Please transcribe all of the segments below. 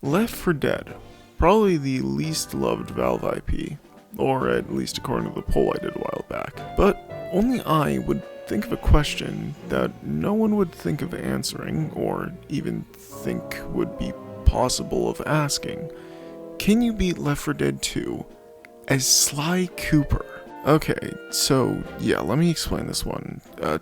Left 4 Dead. Probably the least loved Valve IP, or at least according to the poll I did a while back. But only I would think of a question that no one would think of answering, or even think would be possible of asking. Can you beat Left 4 Dead 2 as Sly Cooper? Okay, so yeah, let me explain this one.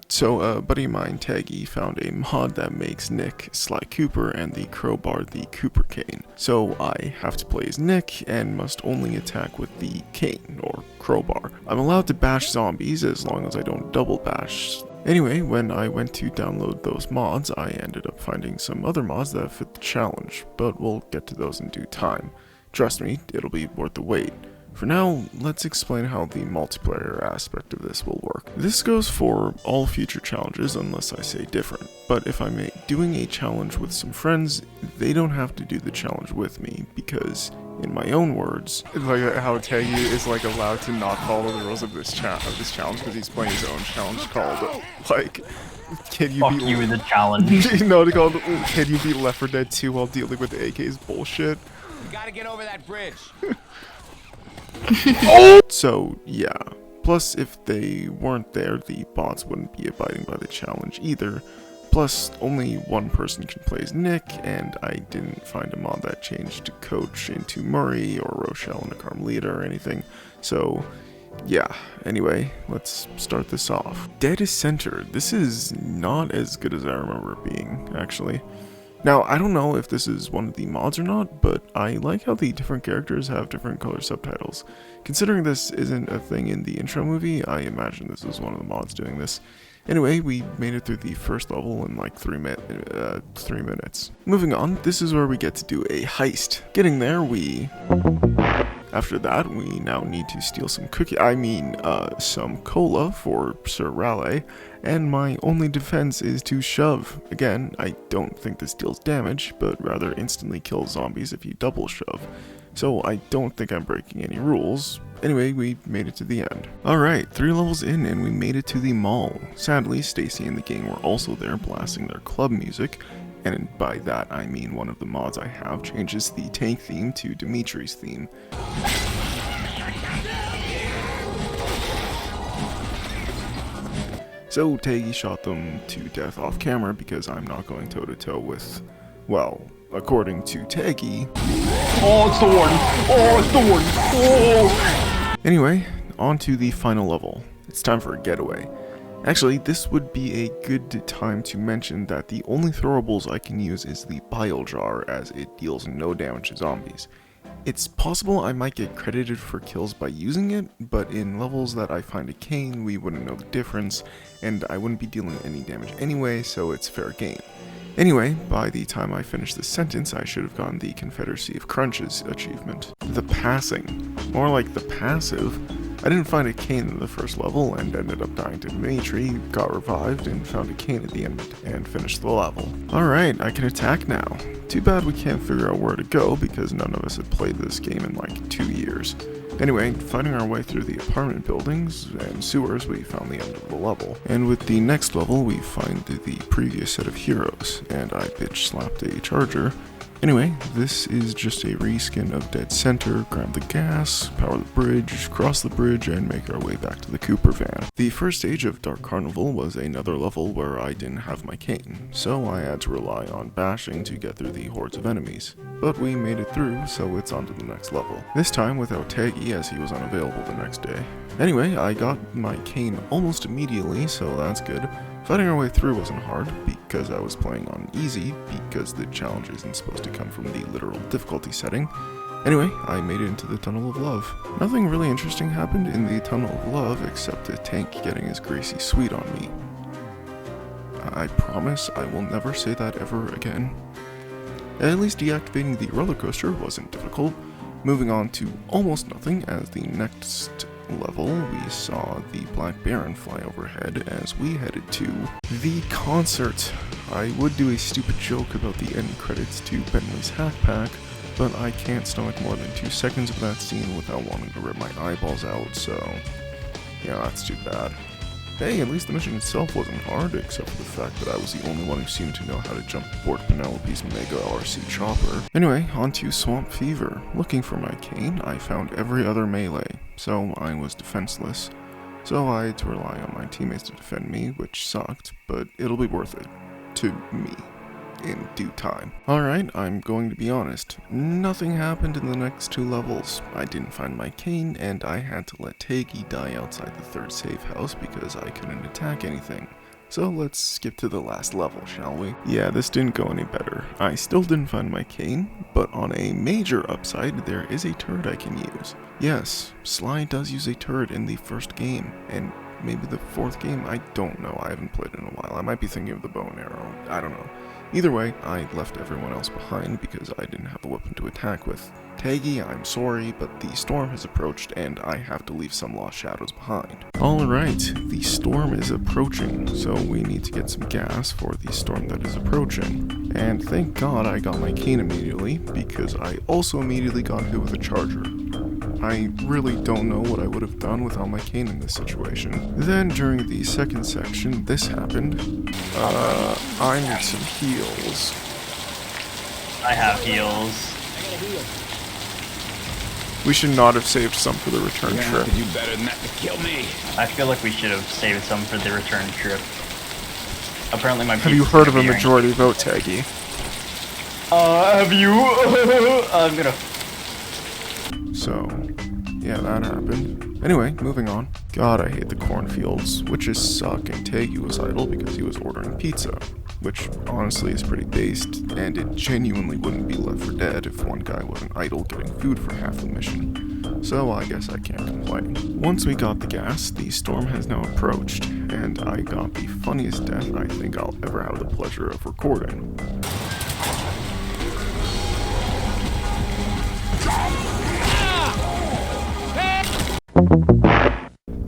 So a buddy of mine, Taggy, found a mod that makes Nick Sly Cooper and the crowbar the Cooper cane. So I have to play as Nick and must only attack with the cane, or crowbar. I'm allowed to bash zombies as long as I don't double bash. Anyway, when I went to download those mods, I ended up finding some other mods that fit the challenge, but we'll get to those in due time. Trust me, it'll be worth the wait. For now, let's explain how the multiplayer aspect of this will work. This goes for all future challenges unless I say different, but if I'm doing a challenge with some friends, they don't have to do the challenge with me, because, in my own words, It's like how Taggy is like allowed to not follow the rules of this challenge because he's playing his own challenge called, like, can you Fuck beat you, the challenge. no, it's called Can You Beat Left 4 Dead 2 while dealing with AK's bullshit. You gotta get over that bridge. So, yeah. Plus, if they weren't there, the bots wouldn't be abiding by the challenge either. Plus, only one person can play as Nick, and I didn't find a mod that changed Coach into Murray, or Rochelle into Carmelita, or anything. So, yeah. Anyway, let's start this off. Dead is Center. This is not as good as I remember it being, actually. Now, I don't know if this is one of the mods or not, but I like how the different characters have different color subtitles. Considering this isn't a thing in the intro movie, I imagine this is one of the mods doing this. Anyway, we made it through the first level in like 3 minutes. Moving on, this is where we get to do a heist. Getting there, after that, we now need to steal some some cola for Sir Raleigh, and my only defense is to shove. Again, I don't think this deals damage, but rather instantly kills zombies if you double shove. So I don't think I'm breaking any rules. Anyway, we made it to the end. Alright, 3 levels in and we made it to the mall. Sadly, Stacy and the gang were also there blasting their club music, and by that I mean one of the mods I have changes the tank theme to Dimitri's theme. So Taggy shot them to death off camera because I'm not going toe to toe with, well, according to Taggy. Oh, it's the warden! Oh, it's the warden! Oh! Anyway, on to the final level. It's time for a getaway. Actually, this would be a good time to mention that the only throwables I can use is the bile jar, as it deals no damage to zombies. It's possible I might get credited for kills by using it, but in levels that I find a cane, we wouldn't know the difference, and I wouldn't be dealing any damage anyway, so it's fair game. Anyway, by the time I finish this sentence, I should have gotten the Confederacy of Crunches achievement. The passing. More like the passive. I didn't find a cane in the first level and ended up dying to Dimitri, got revived, and found a cane at the end and finished the level. Alright, I can attack now. Too bad we can't figure out where to go because none of us had played this game in like 2 years. Anyway, finding our way through the apartment buildings and sewers, we found the end of the level. And with the next level, we find the previous set of heroes, and I bitch slapped a charger. Anyway, this is just a reskin of Dead Center, grab the gas, power the bridge, cross the bridge, and make our way back to the Cooper van. The first stage of Dark Carnival was another level where I didn't have my cane, so I had to rely on bashing to get through the hordes of enemies. But we made it through, so it's on to the next level. This time without Taggy, as he was unavailable the next day. Anyway, I got my cane almost immediately, so that's good. Fighting our way through wasn't hard, because I was playing on easy, because the challenge isn't supposed to come from the literal difficulty setting. Anyway, I made it into the Tunnel of Love. Nothing really interesting happened in the Tunnel of Love except a tank getting his greasy sweet on me. I promise I will never say that ever again. At least deactivating the roller coaster wasn't difficult. Moving on to almost nothing, as the next level, we saw the Black Baron fly overhead as we headed to the concert. I would do a stupid joke about the end credits to Bentlys Hackpack, but I can't stomach more than 2 seconds of that scene without wanting to rip my eyeballs out, so yeah, that's too bad. hey, at least the mission itself wasn't hard, except for the fact that I was the only one who seemed to know how to jump aboard Penelope's Mega LRC chopper. Anyway, on to Swamp Fever. Looking for my cane, I found every other melee, so I was defenseless. So I had to rely on my teammates to defend me, which sucked, but it'll be worth it. To me. In due time. Alright, I'm going to be honest. Nothing happened in the next 2 levels. I didn't find my cane, and I had to let Taggy die outside the 3rd safe house because I couldn't attack anything. So let's skip to the last level, shall we? Yeah, this didn't go any better. I still didn't find my cane, but on a major upside, there is a turret I can use. Yes, Sly does use a turret in the 1st game, and maybe the 4th game? I don't know, I haven't played in a while. I might be thinking of the bow and arrow, I don't know. Either way, I left everyone else behind because I didn't have a weapon to attack with. Taggy, I'm sorry, but the storm has approached and I have to leave some lost shadows behind. Alright, the storm is approaching, so we need to get some gas for the storm that is approaching. And thank God I got my cane immediately, because I also immediately got hit with a charger. I really don't know what I would have done without my cane in this situation. Then during the 2nd section, this happened. I need some heals. I have heals. We should not have saved some for the return trip. You better than that to kill me. I feel like we should have saved some for the return trip. Apparently my Have you heard of a majority vote, Taggy? Have you? I'm gonna... So, yeah, that happened. Anyway, moving on. God, I hate the cornfields, which is suck, and Taggy was idle because he was ordering pizza, which honestly is pretty based, and it genuinely wouldn't be Left 4 Dead if one guy wasn't idle getting food for half the mission. So I guess I can't complain. Once we got the gas, the storm has now approached, and I got the funniest death I think I'll ever have the pleasure of recording.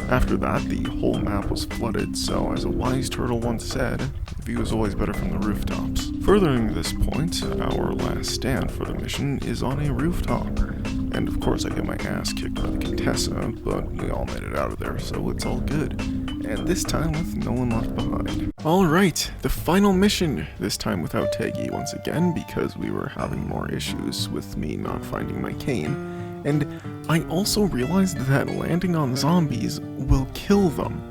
After that, the whole map was flooded, so as a wise turtle once said, the view is always better from the rooftops. Furthering this point, our last stand for the mission is on a rooftop. And of course I get my ass kicked by the Contessa, but we all made it out of there, so it's all good. And this time with no one left behind. Alright, the final mission, this time without Taggy once again, because we were having more issues with me not finding my cane. And I also realized that landing on zombies will kill them.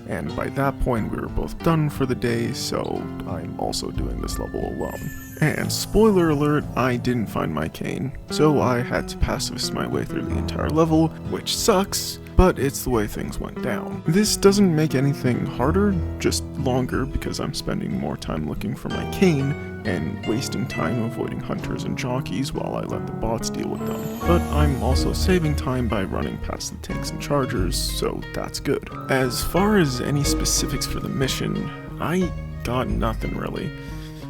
And by that point we were both done for the day, so I'm also doing this level alone. And spoiler alert, I didn't find my cane, so I had to pacifist my way through the entire level, which sucks, but it's the way things went down. This doesn't make anything harder, just longer because I'm spending more time looking for my cane and wasting time avoiding hunters and jockeys while I let the bots deal with them. But I'm also saving time by running past the tanks and chargers, so that's good. As far as any specifics for the mission, I got nothing really.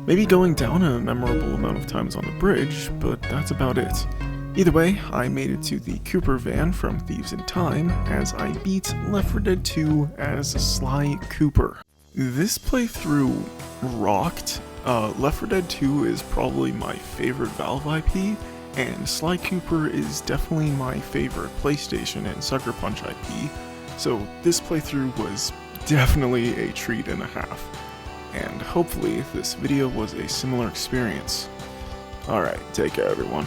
Maybe going down a memorable amount of times on the bridge, but that's about it. Either way, I made it to the Cooper van from Thieves in Time, as I beat Left 4 Dead 2 as Sly Cooper. This playthrough rocked. Left 4 Dead 2 is probably my favorite Valve IP, and Sly Cooper is definitely my favorite PlayStation and Sucker Punch IP, so this playthrough was definitely a treat and a half. And hopefully this video was a similar experience. Alright, take care everyone.